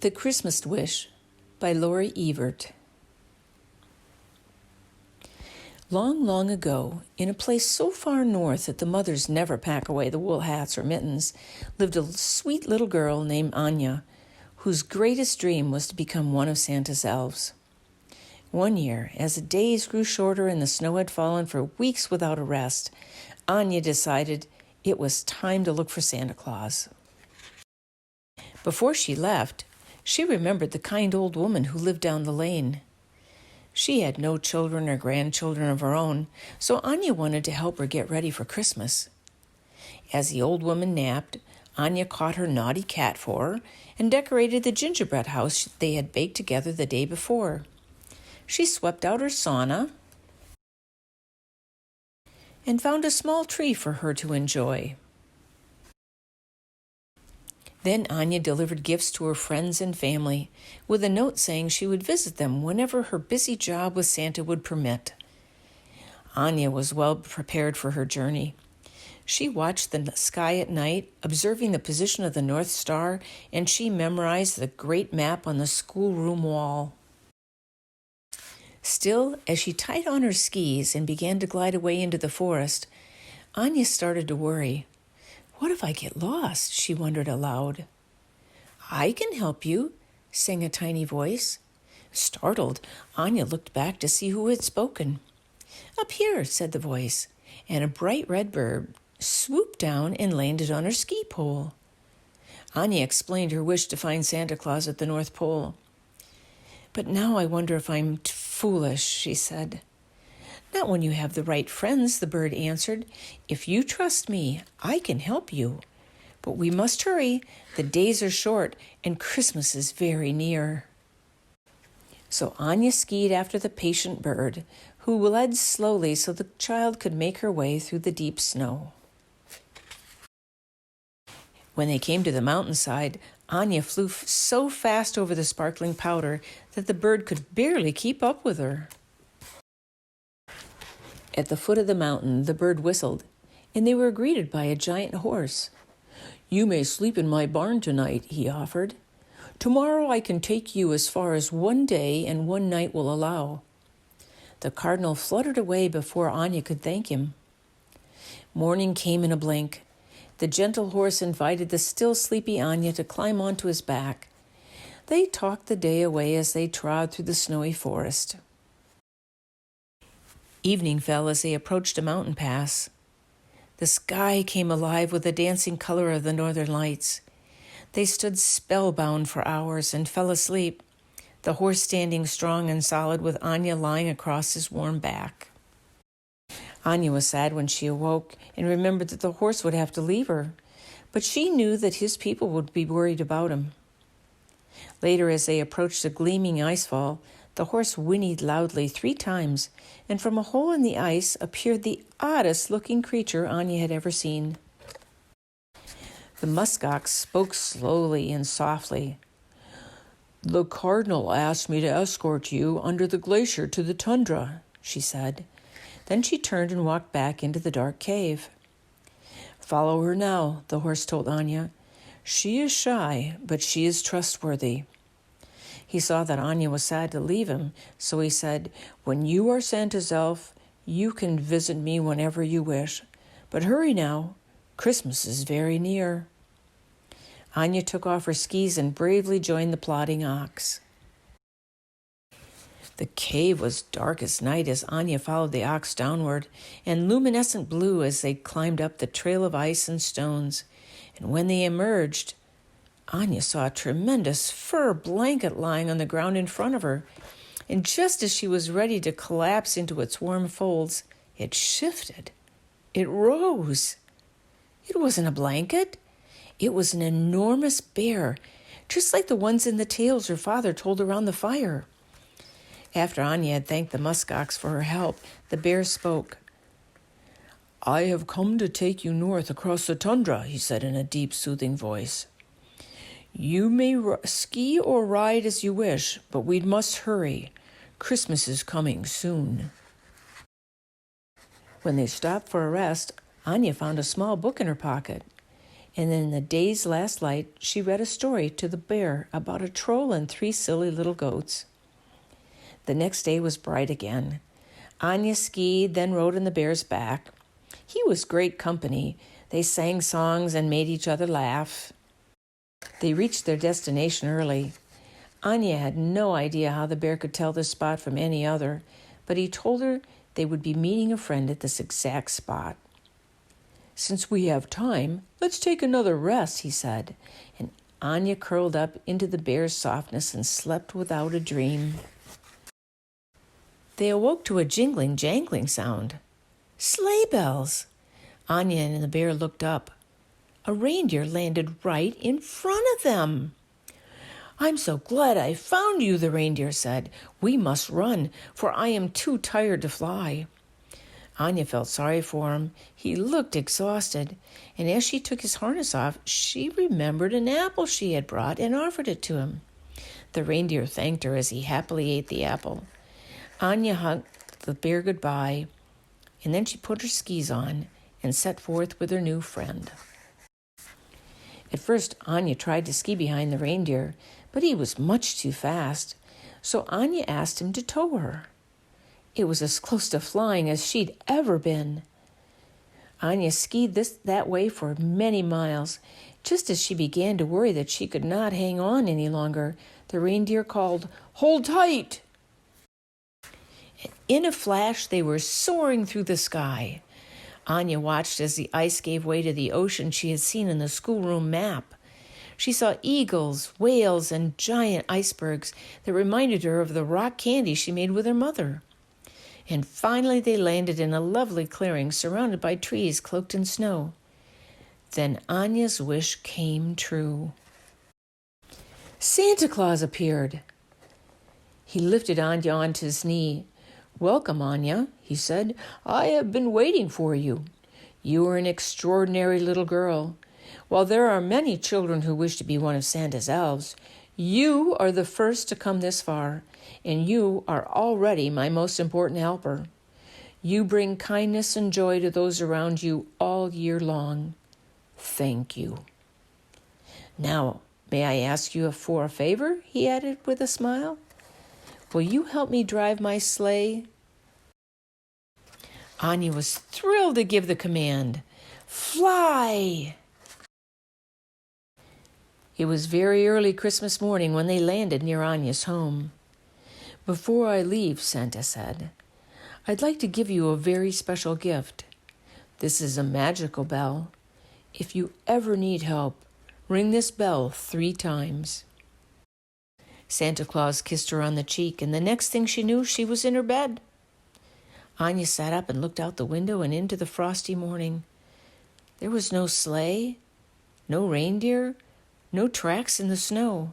The Christmas Wish by Lori Evert. Long, long ago, in a place so far north that the mothers never pack away the wool hats or mittens, lived a sweet little girl named Anya, whose greatest dream was to become one of Santa's elves. One year, as the days grew shorter and the snow had fallen for weeks without a rest, Anya decided it was time to look for Santa Claus. Before she left, she remembered the kind old woman who lived down the lane. She had no children or grandchildren of her own, so Anya wanted to help her get ready for Christmas. As the old woman napped, Anya caught her naughty cat for her and decorated the gingerbread house they had baked together the day before. She swept out her sauna and found a small tree for her to enjoy. Then Anya delivered gifts to her friends and family, with a note saying she would visit them whenever her busy job with Santa would permit. Anya was well prepared for her journey. She watched the sky at night, observing the position of the North Star, and she memorized the great map on the schoolroom wall. Still, as she tied on her skis and began to glide away into the forest, Anya started to worry. What if I get lost? She wondered aloud. I can help you, sang a tiny voice. Startled, Anya looked back to see who had spoken. Up here, said the voice, and a bright red bird swooped down and landed on her ski pole. Anya explained her wish to find Santa Claus at the North Pole. But now I wonder if I'm foolish, she said. Not when you have the right friends, the bird answered. If you trust me, I can help you. But we must hurry. The days are short, and Christmas is very near. So Anya skied after the patient bird, who led slowly so the child could make her way through the deep snow. When they came to the mountainside, Anya flew so fast over the sparkling powder that the bird could barely keep up with her. At the foot of the mountain, the bird whistled, and they were greeted by a giant horse. You may sleep in my barn tonight, he offered. Tomorrow I can take you as far as one day and one night will allow. The cardinal fluttered away before Anya could thank him. Morning came in a blink. The gentle horse invited the still sleepy Anya to climb onto his back. They talked the day away as they trod through the snowy forest. Evening fell as they approached a mountain pass. The sky came alive with the dancing color of the northern lights. They stood spellbound for hours and fell asleep, the horse standing strong and solid with Anya lying across his warm back. Anya was sad when she awoke and remembered that the horse would have to leave her, but she knew that his people would be worried about him. Later, as they approached a gleaming icefall, the horse whinnied loudly 3 times, and from a hole in the ice appeared the oddest-looking creature Anya had ever seen. The muskox spoke slowly and softly. The cardinal asked me to escort you under the glacier to the tundra, she said. Then she turned and walked back into the dark cave. Follow her now, the horse told Anya. She is shy, but she is trustworthy. He saw that Anya was sad to leave him, so he said, When you are Santa's elf, you can visit me whenever you wish. But hurry now, Christmas is very near. Anya took off her skis and bravely joined the plodding ox. The cave was dark as night as Anya followed the ox downward, and luminescent blue as they climbed up the trail of ice and stones. And when they emerged, Anya saw a tremendous fur blanket lying on the ground in front of her, and just as she was ready to collapse into its warm folds, it shifted. It rose. It wasn't a blanket. It was an enormous bear, just like the ones in the tales her father told around the fire. After Anya had thanked the muskox for her help, the bear spoke. I have come to take you north across the tundra, he said in a deep, soothing voice. You may ski or ride as you wish, but we must hurry. Christmas is coming soon. When they stopped for a rest, Anya found a small book in her pocket. And in the day's last light, she read a story to the bear about a troll and 3 silly little goats. The next day was bright again. Anya skied, then rode on the bear's back. He was great company. They sang songs and made each other laugh. They reached their destination early. Anya had no idea how the bear could tell this spot from any other, but he told her they would be meeting a friend at this exact spot. "Since we have time, let's take another rest," he said, and Anya curled up into the bear's softness and slept without a dream. They awoke to a jingling, jangling sound. Sleigh bells! Anya and the bear looked up. A reindeer landed right in front of them. "I'm so glad I found you," the reindeer said. "We must run, for I am too tired to fly." Anya felt sorry for him. He looked exhausted, and as she took his harness off, she remembered an apple she had brought and offered it to him. The reindeer thanked her as he happily ate the apple. Anya hugged the bear goodbye, and then she put her skis on and set forth with her new friend. At first, Anya tried to ski behind the reindeer, but he was much too fast, so Anya asked him to tow her. It was as close to flying as she'd ever been. Anya skied that way for many miles. Just as she began to worry that she could not hang on any longer, the reindeer called, "Hold tight!" In a flash, they were soaring through the sky. Anya watched as the ice gave way to the ocean she had seen in the schoolroom map. She saw eagles, whales, and giant icebergs that reminded her of the rock candy she made with her mother. And finally they landed in a lovely clearing surrounded by trees cloaked in snow. Then Anya's wish came true. Santa Claus appeared. He lifted Anya onto his knee. "Welcome, Anya," he said. "I have been waiting for you. You are an extraordinary little girl. While there are many children who wish to be one of Santa's elves, you are the first to come this far, and you are already my most important helper. You bring kindness and joy to those around you all year long. Thank you. Now, may I ask you for a favor?" he added with a smile. "Will you help me drive my sleigh?" Anya was thrilled to give the command. "Fly!" It was very early Christmas morning when they landed near Anya's home. "Before I leave," Santa said, "I'd like to give you a very special gift. This is a magical bell. If you ever need help, ring this bell 3 times. Santa Claus kissed her on the cheek, and the next thing she knew, she was in her bed. Anya sat up and looked out the window and into the frosty morning. There was no sleigh, no reindeer, no tracks in the snow.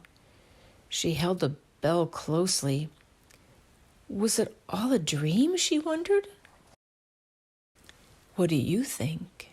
She held the bell closely. Was it all a dream, she wondered? What do you think?